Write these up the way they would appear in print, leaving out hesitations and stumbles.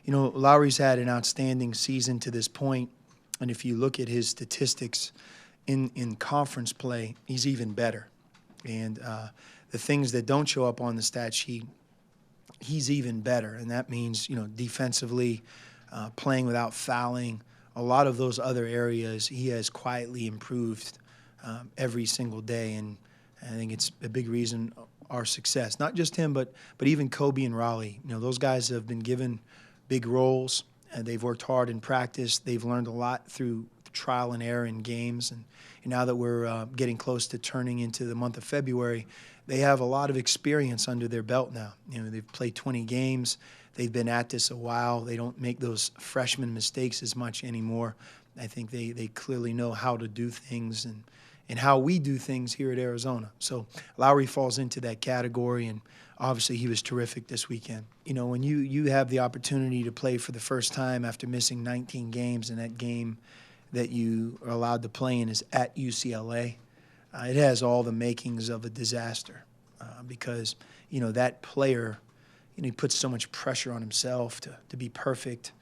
You know, Lowry's had an outstanding season to this point, and if you look at his statistics in conference play, he's even better. And the things that don't show up on the stat sheet, he's even better, and that means, you know, defensively, playing without fouling, a lot of those other areas he has quietly improved every single day, and I think it's a big reason our success. Not just him, but even Kobe and Raleigh. You know, those guys have been given big roles, and they've worked hard in practice. They've learned a lot through trial and error in games, and now that we're getting close to turning into the month of February, they have a lot of experience under their belt now. You know, they've played 20 games. They've been at this a while. They don't make those freshman mistakes as much anymore. I think they clearly know how to do things and how we do things here at Arizona. So Lowry falls into that category, and obviously he was terrific this weekend. You know, when you have the opportunity to play for the first time after missing 19 games, and that game that you are allowed to play in is at UCLA, it has all the makings of a disaster because, you know, that player, you know, he puts so much pressure on himself to be perfect,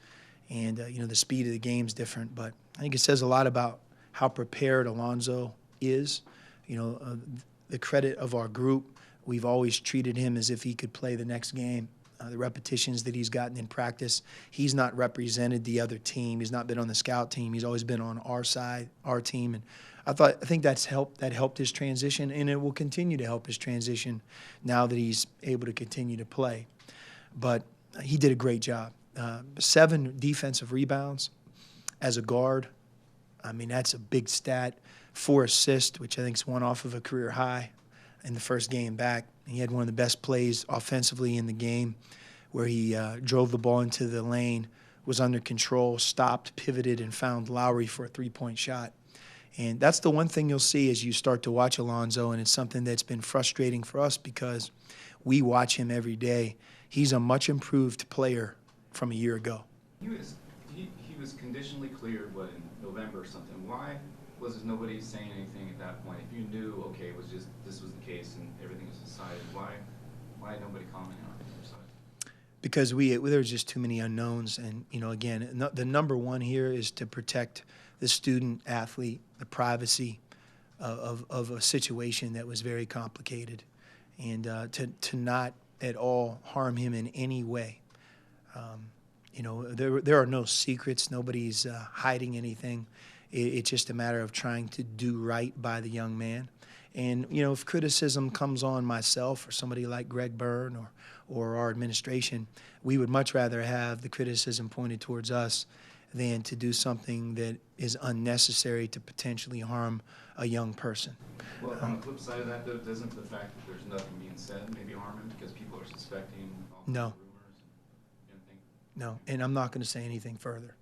and, you know, the speed of the game's different. But I think it says a lot about how prepared Alonzo is. You know, the credit of our group, we've always treated him as if he could play the next game. The repetitions that he's gotten in practice, he's not represented the other team. He's not been on the scout team. He's always been on our side, our team. And I think that helped his transition, and it will continue to help his transition now that he's able to continue to play. But he did a great job. 7 defensive rebounds as a guard. I mean, that's a big stat. 4 assists, which I think is one off of a career high in the first game back. He had one of the best plays offensively in the game where he drove the ball into the lane, was under control, stopped, pivoted, and found Lowry for a three-point shot. And that's the one thing you'll see as you start to watch Alonzo, and it's something that's been frustrating for us because we watch him every day. He's a much improved player from a year ago. He was conditionally cleared, what, in November or something. Why was nobody saying anything at that point? If you knew, okay, it was just this was the case and everything was decided, why nobody commenting on it? Because there's just too many unknowns, and, you know, again, the number one here is to protect the student athlete, the privacy of a situation that was very complicated, and to not at all harm him in any way. You know, there are no secrets. Nobody's hiding anything. It's just a matter of trying to do right by the young man. And, you know, if criticism comes on myself or somebody like Greg Byrne or our administration, we would much rather have the criticism pointed towards us than to do something that is unnecessary to potentially harm a young person. Well, on the flip side of that, though, doesn't the fact that there's nothing being said maybe harm him because people are suspecting all No. the rumors? You don't think? No, and I'm not going to say anything further.